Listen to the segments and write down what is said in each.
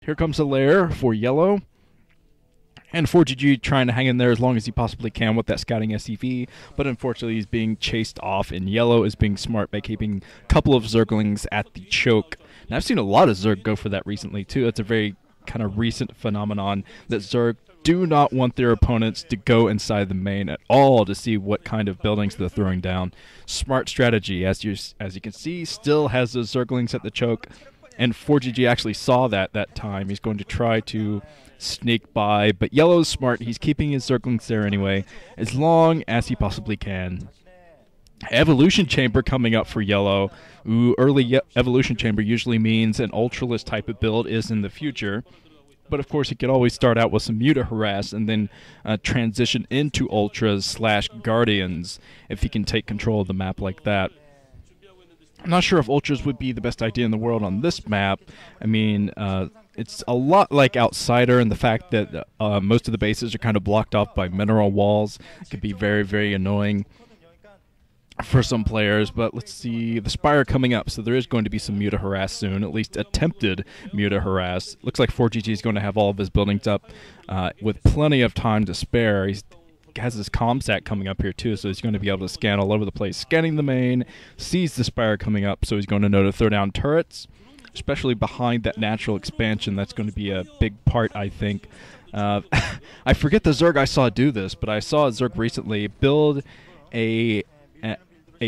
Here comes a lair for YellOw. And ForGG trying to hang in there as long as he possibly can with that scouting SCV, but unfortunately he's being chased off, and YellOw is being smart by keeping a couple of Zerglings at the choke. And I've seen a lot of Zerg go for that recently too. It's a very kind of recent phenomenon that Zerg do not want their opponents to go inside the main at all to see what kind of buildings they're throwing down. Smart strategy, as you can see, still has those Zerglings at the choke, and ForGG actually saw that time. He's going to try to sneak by, but YellOw's smart. He's keeping his Zerglings there anyway, as long as he possibly can. Evolution Chamber coming up for YellOw. Ooh, early Evolution Chamber usually means an Ultralist type of build is in the future. But of course, he could always start out with some Muta Harass and then transition into Ultras / Guardians if he can take control of the map like that. I'm not sure if Ultras would be the best idea in the world on this map. I mean, it's a lot like Outsider in the fact that most of the bases are kind of blocked off by mineral walls. It could be very, very annoying for some players, but let's see, the Spire coming up, so there is going to be some Muta Harass soon, at least attempted Muta Harass. Looks like ForGG is going to have all of his buildings up with plenty of time to spare. He has his ComSat coming up here too, so he's going to be able to scan all over the place, scanning the main, sees the Spire coming up, so he's going to know to throw down turrets, especially behind that natural expansion. That's going to be a big part, I think. I forget the Zerg I saw do this, but I saw a Zerg recently build a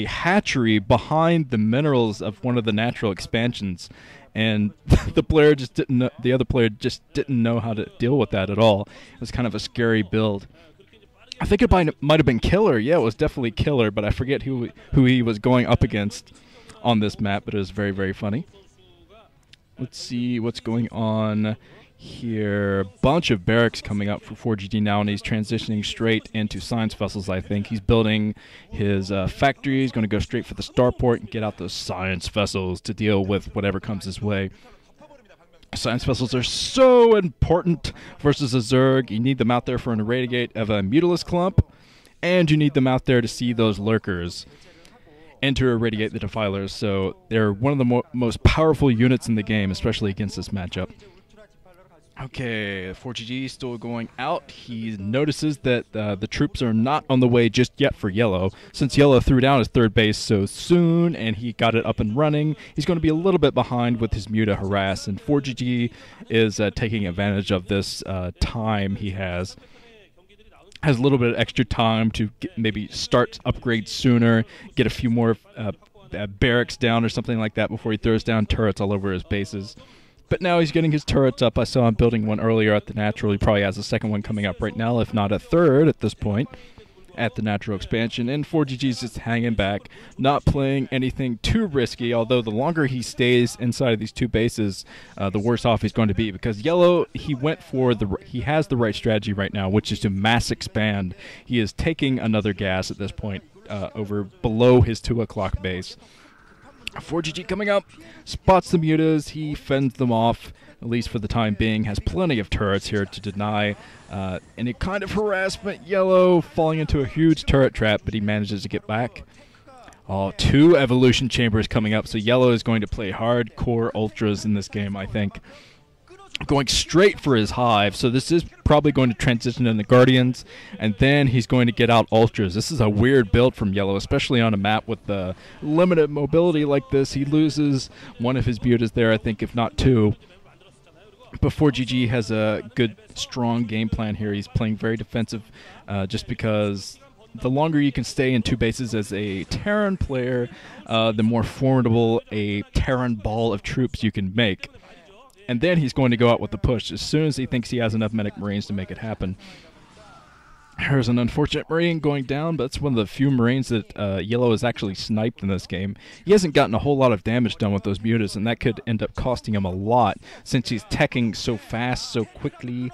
hatchery behind the minerals of one of the natural expansions, and the other player just didn't know how to deal with that at all. It was kind of a scary build. I think it might have been Killer. Yeah, it was definitely Killer, but I forget who he was going up against on this map, but it was very, very funny. Let's see what's going on here. Bunch of barracks coming up for ForGG now, and he's transitioning straight into science vessels, I think. He's building his factory. He's going to go straight for the starport and get out those science vessels to deal with whatever comes his way. Science vessels are so important versus a Zerg. You need them out there for an irradiate of a Mutalisk clump, and you need them out there to see those lurkers and to irradiate the defilers. So they're one of the most powerful units in the game, especially against this matchup. Okay, ForGG still going out. He notices that the troops are not on the way just yet for YellOw. Since YellOw threw down his third base so soon and he got it up and running, he's going to be a little bit behind with his Muta Harass, and ForGG is taking advantage of this time he has. Has a little bit of extra time to maybe start upgrades sooner, get a few more barracks down or something like that before he throws down turrets all over his bases. But now he's getting his turrets up. I saw him building one earlier at the natural. He probably has a second one coming up right now, if not a third at this point, at the natural expansion. And ForGG's just hanging back, not playing anything too risky, although the longer he stays inside of these two bases, the worse off he's going to be. Because YellOw, he has the right strategy right now, which is to mass expand. He is taking another gas at this point over below his 2 o'clock base. ForGG coming up, spots the mutas, he fends them off, at least for the time being, has plenty of turrets here to deny any kind of harassment. YellOw falling into a huge turret trap, but he manages to get back. Oh, 2 evolution chambers coming up, so YellOw is going to play hardcore ultras in this game, I think. Going straight for his hive, so this is probably going to transition into Guardians, and then he's going to get out Ultras. This is a weird build from YellOw, especially on a map with limited mobility like this. He loses one of his mutas there, I think, if not 2. But ForGG has a good, strong game plan here. He's playing very defensive just because the longer you can stay in 2 bases as a Terran player, the more formidable a Terran ball of troops you can make. And then he's going to go out with the push as soon as he thinks he has enough medic marines to make it happen. Here's an unfortunate marine going down, but it's one of the few marines that YellOw has actually sniped in this game. He hasn't gotten a whole lot of damage done with those mutas, and that could end up costing him a lot since he's teching so fast, so quickly.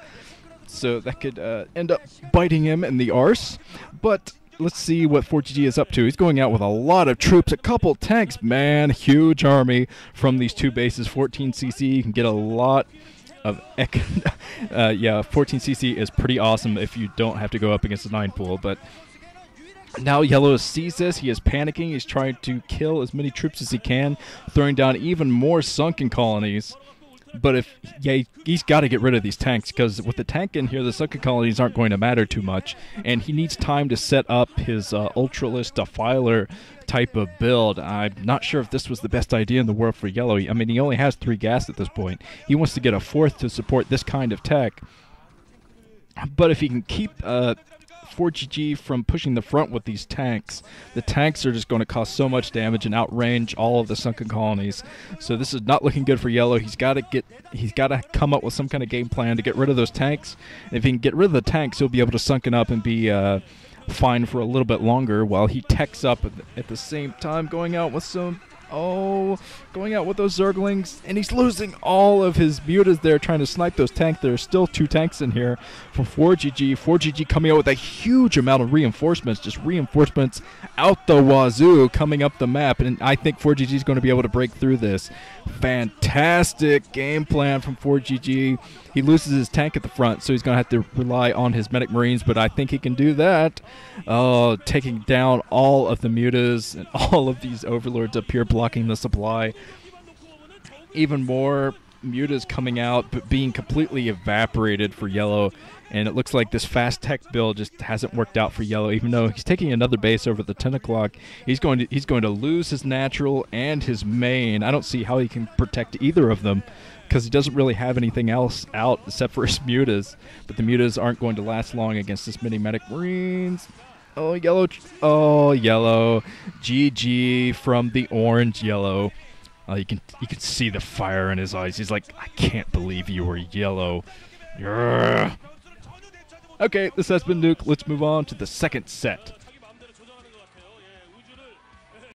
So that could end up biting him in the arse. But let's see what ForGG is up to. He's going out with a lot of troops, a couple tanks, man, huge army from these 2 bases. 14cc, you can get a lot of yeah, 14cc is pretty awesome if you don't have to go up against a 9 pool, but now YellOw sees this. He is panicking. He's trying to kill as many troops as he can, throwing down even more sunken colonies. But he's got to get rid of these tanks, because with the tank in here, the sunken colonies aren't going to matter too much, and he needs time to set up his Ultralist Defiler type of build. I'm not sure if this was the best idea in the world for YellOw. I mean, he only has 3 gas at this point. He wants to get a 4th to support this kind of tech. But if he can keep ForGG from pushing the front with these tanks, the tanks are just going to cause so much damage and outrange all of the sunken colonies. So this is not looking good for YellOw. He's got to come up with some kind of game plan to get rid of those tanks. And if he can get rid of the tanks, he'll be able to sunken up and be fine for a little bit longer, while he techs up at the same time, going out with those Zerglings, and he's losing all of his mutas there trying to snipe those tanks. There are still 2 tanks in here for ForGG. ForGG coming out with a huge amount of reinforcements, just reinforcements out the wazoo coming up the map, and I think ForGG is going to be able to break through this. Fantastic game plan from ForGG. He loses his tank at the front, so he's going to have to rely on his medic marines, but I think he can do that. Taking down all of the mutas and all of these overlords up here blocking the supply. Even more mutas coming out, but being completely evaporated for YellOw. And it looks like this fast tech build just hasn't worked out for YellOw. Even though he's taking another base over the 10 o'clock, he's going to lose his natural and his main. I don't see how he can protect either of them, because he doesn't really have anything else out except for his mutas. But the mutas aren't going to last long against this many medic marines. Oh, YellOw. GG from the orange YellOw. You can see the fire in his eyes. He's like, I can't believe you were YellOw. Yeah. Okay, this has been Nuke. Let's move on to the second set.